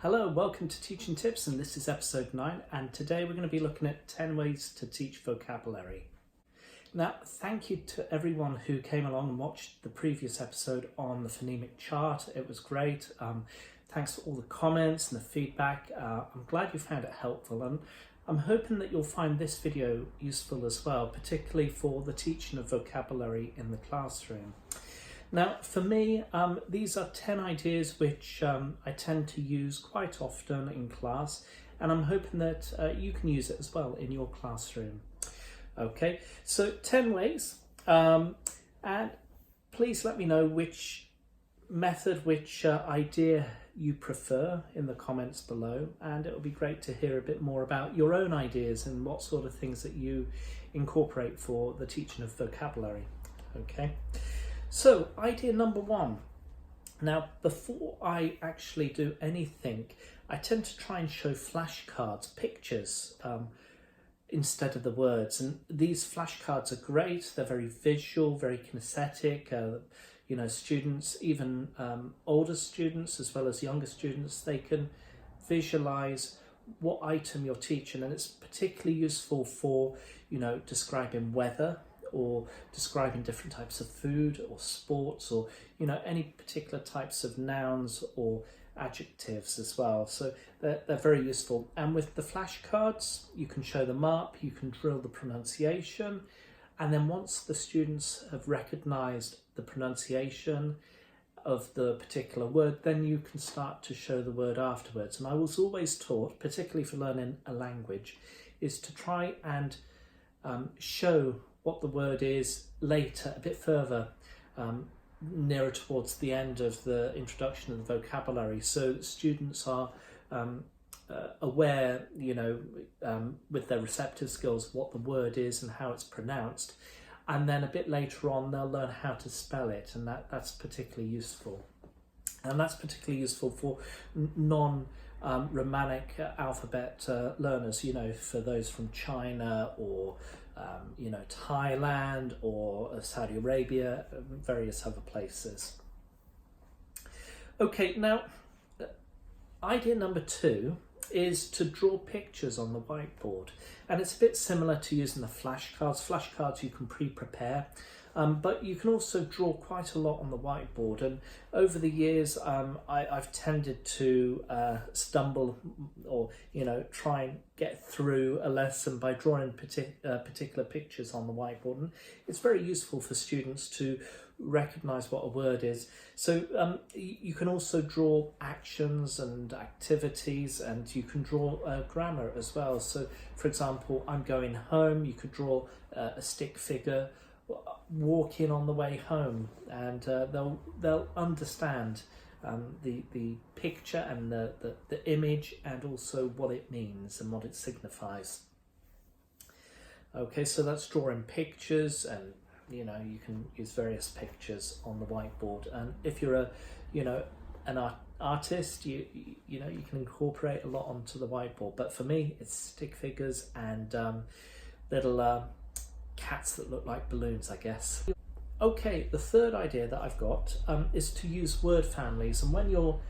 Hello, welcome to Teaching Tips, and this is episode 9, and today we're going to be looking at 10 ways to teach vocabulary. Now, thank you to everyone who came along and watched the previous episode on the phonemic chart. It was great. Thanks for all the comments and the feedback. I'm glad you found it helpful, and I'm hoping that you'll find this video useful as well, particularly for the teaching of vocabulary in the classroom. Now, for me, these are 10 ideas which I tend to use quite often in class, and I'm hoping that you can use it as well in your classroom. Okay, so 10 ways, and please let me know which method, which idea you prefer in the comments below, and it will be great to hear a bit more about your own ideas and what sort of things that you incorporate for the teaching of vocabulary. Okay. So, idea number 1. Now, before I actually do anything, I tend to try and show flashcards, pictures, instead of the words. And these flashcards are great. They're very visual, very kinesthetic. Students, even older students as well as younger students, they can visualize what item you're teaching. And it's particularly useful for, describing weather, or describing different types of food or sports, or any particular types of nouns or adjectives as well. So they're very useful. And with the flashcards, you can show them up, you can drill the pronunciation, and then once the students have recognized the pronunciation of the particular word, then you can start to show the word afterwards. And I was always taught, particularly for learning a language, is to try and show what the word is later, a bit further, nearer towards the end of the introduction of the vocabulary, so that students are aware, with their receptive skills, what the word is and how it's pronounced, and then a bit later on they'll learn how to spell it, and that's particularly useful. And that's particularly useful for non-Romanic alphabet learners, for those from China or Thailand or Saudi Arabia, various other places. Okay, now idea number 2 is to draw pictures on the whiteboard, and it's a bit similar to using the flashcards. Flashcards you can pre-prepare, but you can also draw quite a lot on the whiteboard, and over the years I've tended to stumble or try and get through a lesson by drawing particular pictures on the whiteboard, and it's very useful for students to recognize what a word is. So you can also draw actions and activities, and you can draw grammar as well. So for example, I'm going home, you could draw a stick figure walking on the way home, and they'll understand the picture and the image, and also what it means and what it signifies. Okay, so that's drawing pictures, and you can use various pictures on the whiteboard. And if you're an artist, you can incorporate a lot onto the whiteboard. But for me, it's stick figures and little cats that look like balloons, I guess. Okay, the third idea that I've got is to use word families. And when you're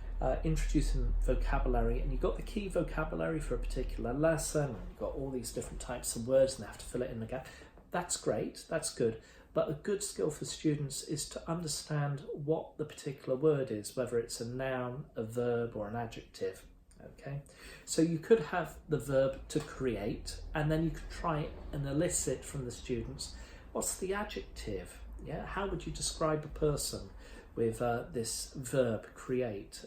introducing vocabulary, and you've got the key vocabulary for a particular lesson, and you've got all these different types of words and they have to fill it in the gap, that's great, that's good. But a good skill for students is to understand what the particular word is, whether it's a noun, a verb, or an adjective. Okay, so you could have the verb to create, and then you could try and elicit from the students, what's the adjective? Yeah, how would you describe a person with this verb, create?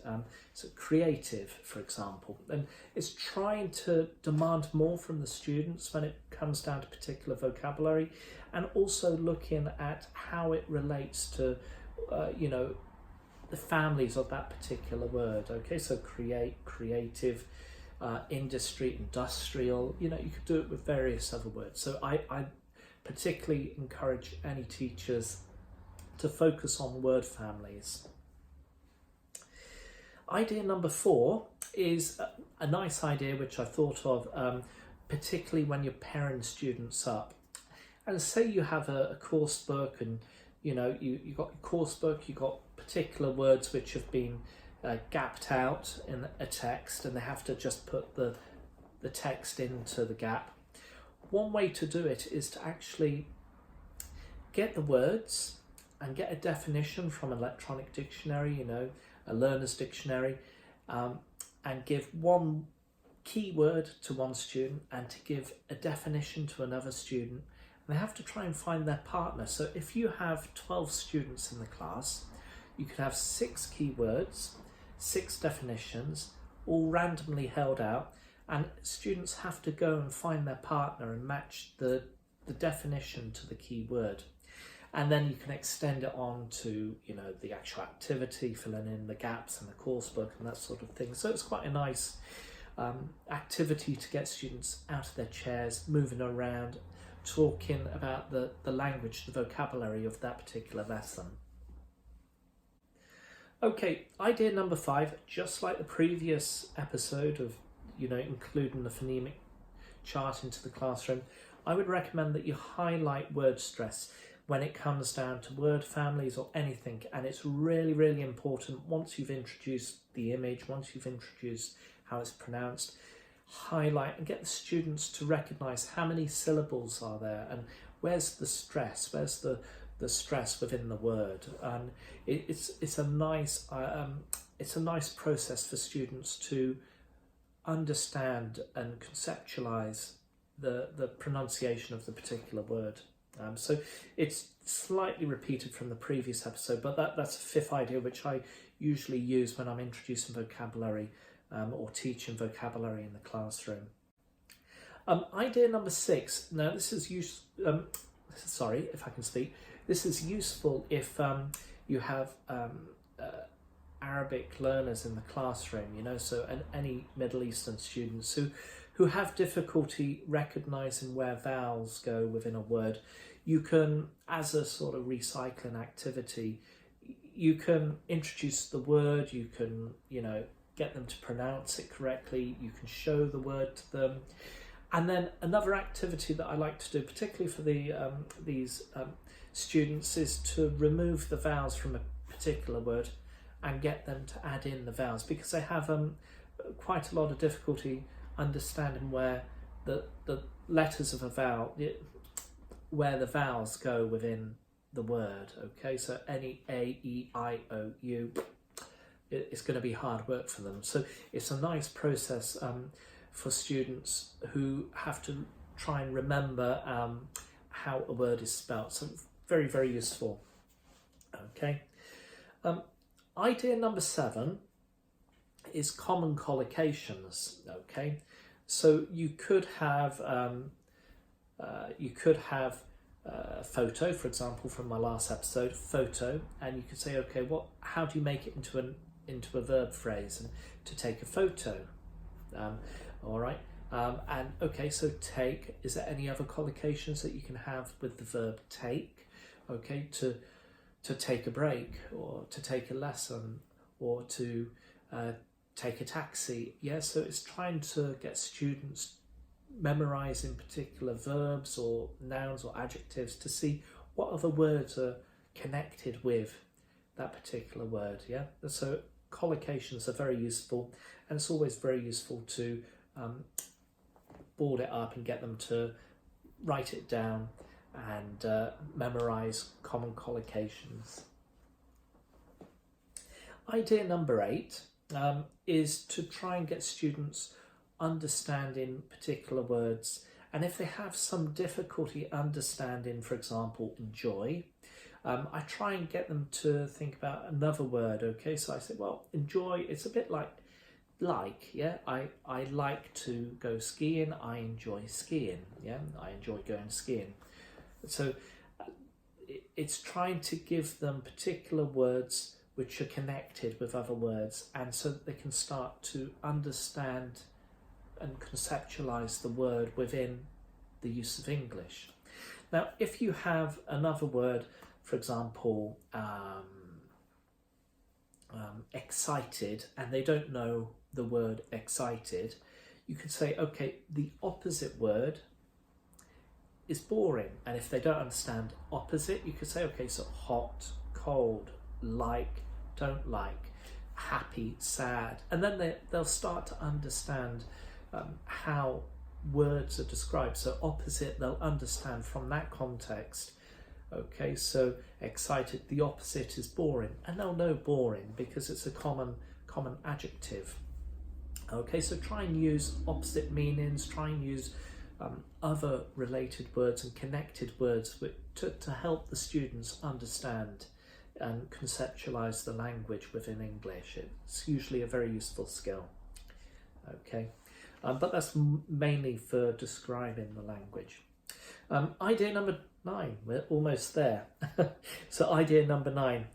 So creative, for example. And it's trying to demand more from the students when it comes down to particular vocabulary, and also looking at how it relates to, the families of that particular word. Okay, so create, creative, industry, industrial, you could do it with various other words. So I particularly encourage any teachers to focus on word families. Idea number 4 is a nice idea which I thought of, particularly when you're pairing students up. And say you have a course book, and you've got your course book, you've got particular words which have been gapped out in a text and they have to just put the text into the gap. One way to do it is to actually get the words and get a definition from an electronic dictionary, you know, a learner's dictionary, and give one keyword to one student and to give a definition to another student. And they have to try and find their partner. So if you have 12 students in the class, you could have 6 keywords, 6 definitions, all randomly held out, and students have to go and find their partner and match the definition to the keyword. And then you can extend it on to, you know, the actual activity, filling in the gaps and the course book and that sort of thing. So it's quite a nice activity to get students out of their chairs, moving around, talking about the language, the vocabulary of that particular lesson. Okay, idea number 5, just like the previous episode of, you know, including the phonemic chart into the classroom, I would recommend that you highlight word stress when it comes down to word families or anything. And it's really, really important once you've introduced the image, once you've introduced how it's pronounced, highlight and get the students to recognise how many syllables are there and where's the stress, where's the stress within the word. And it's a nice process for students to understand and conceptualise the pronunciation of the particular word. So it's slightly repeated from the previous episode, but that's a 5th idea which I usually use when I'm introducing vocabulary or teaching vocabulary in the classroom. Idea number 6. Now this is sorry if I can speak. This is useful if you have Arabic learners in the classroom, you know, so any Middle Eastern students who have difficulty recognising where vowels go within a word. You can, as a sort of recycling activity, you can introduce the word, you can, you know, get them to pronounce it correctly, you can show the word to them. And then another activity that I like to do, particularly for these students, is to remove the vowels from a particular word and get them to add in the vowels, because they have quite a lot of difficulty understanding where the letters of a vowel, where the vowels go within the word. Okay, so any A, E, I, O, U, it's going to be hard work for them. So it's a nice process for students who have to try and remember how a word is spelt. So very, very useful. Okay. Idea number 7 is common collocations. Okay, so you could have photo, for example, from my last episode, photo, and you could say, okay, how do you make it into a verb phrase? And to take a photo, all right, and okay, so take. Is there any other collocations that you can have with the verb take? Okay, to take a break, or to take a lesson, or to take a taxi. Yeah, so it's trying to get students memorising particular verbs or nouns or adjectives to see what other words are connected with that particular word. Yeah, so collocations are very useful, and it's always very useful to board it up and get them to write it down and memorise common collocations. Idea number 8 is to try and get students understanding particular words, and if they have some difficulty understanding, for example, enjoy, I try and get them to think about another word. Okay, so I say, well, enjoy, it's a bit like, yeah, I like to go skiing, I enjoy skiing, yeah, I enjoy going skiing. So it's trying to give them particular words which are connected with other words, and so that they can start to understand and conceptualize the word within the use of English. Now, if you have another word, for example, excited, and they don't know the word excited, you could say, okay, the opposite word is boring. And if they don't understand opposite, you could say, okay, so hot, cold, like, don't like. happy, sad, and then they'll start to understand how words are described. So opposite, they'll understand from that context. Okay, so excited, the opposite is boring, and they'll know boring because it's a common adjective. Okay, so try and use opposite meanings, try and use other related words and connected words to help the students understand and conceptualize the language within English. It's usually a very useful skill. Okay, but that's mainly for describing the language. Idea number 9, we're almost there. So idea number 9,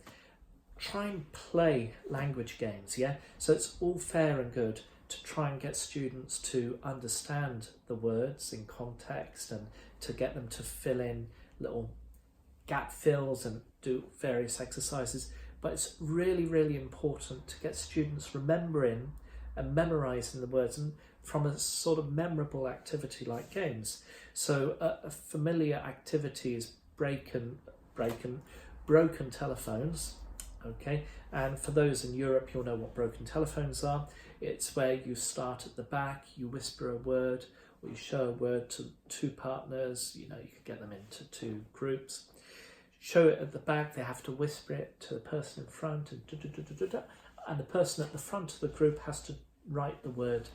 try and play language games, yeah? So it's all fair and good to try and get students to understand the words in context and to get them to fill in little gap fills and do various exercises, but it's really, really important to get students remembering and memorizing the words, and from a sort of memorable activity like games. So a familiar activity is broken telephones. Okay, and for those in Europe, you'll know what broken telephones are. It's where you start at the back, you whisper a word, or you show a word to 2 partners. You know, you could get them into 2 groups. Show it at the back, they have to whisper it to the person in front, and the person at the front of the group has to write the word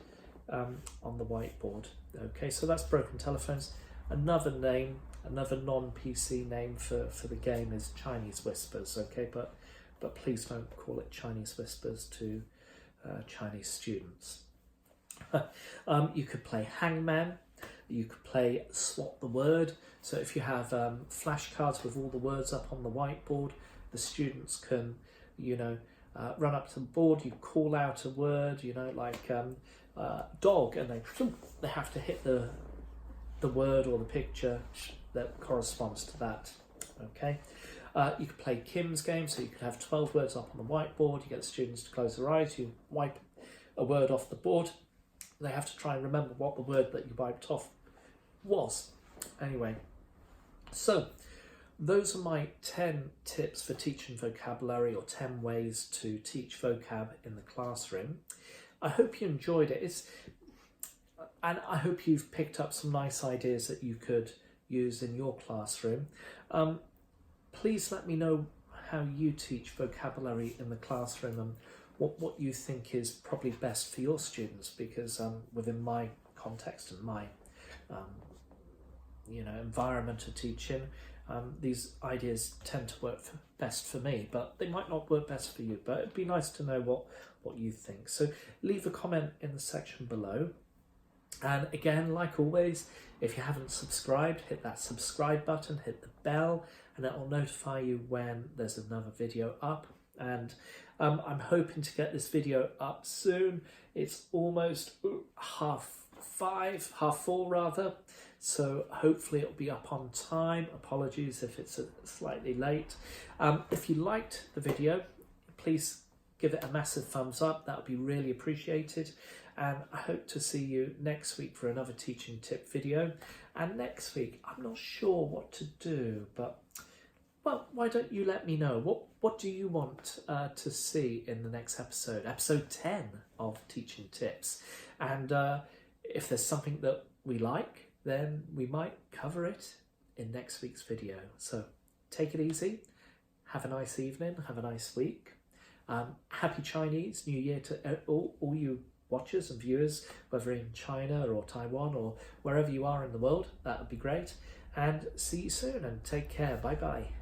on the whiteboard. Okay, so that's broken telephones. Another name, another non-PC name for the game is Chinese whispers. Okay, but please don't call it Chinese whispers to Chinese students. You could play hangman. You could play swap the word. So if you have flashcards with all the words up on the whiteboard, the students can, you know, run up to the board, you call out a word, you know, like dog, and they have to hit the word or the picture that corresponds to that. Okay. You could play Kim's game, so you could have 12 words up on the whiteboard, you get the students to close their eyes, you wipe a word off the board, they have to try and remember what the word that you wiped off was. Anyway, so those are my 10 tips for teaching vocabulary, or 10 ways to teach vocab in the classroom. I hope you enjoyed it. And I hope you've picked up some nice ideas that you could use in your classroom. Please let me know how you teach vocabulary in the classroom and what you think is probably best for your students, because within my context and my environment of teaching, these ideas tend to work best for me, but they might not work best for you. But it'd be nice to know what you think. So leave a comment in the section below. And again, like always, if you haven't subscribed, hit that subscribe button, hit the bell, and it will notify you when there's another video up. And I'm hoping to get this video up soon. It's almost 4:30 rather. So hopefully it'll be up on time. Apologies if it's slightly late. If you liked the video, please give it a massive thumbs up. That would be really appreciated. And I hope to see you next week for another teaching tip video. And next week, I'm not sure what to do, but well, why don't you let me know? What do you want to see in the next episode? Episode 10 of Teaching Tips. And if there's something that we like, then we might cover it in next week's video. So take it easy. Have a nice evening. Have a nice week. Happy Chinese New Year to all you watchers and viewers, whether in China or Taiwan or wherever you are in the world. That would be great. And see you soon, and take care. Bye bye.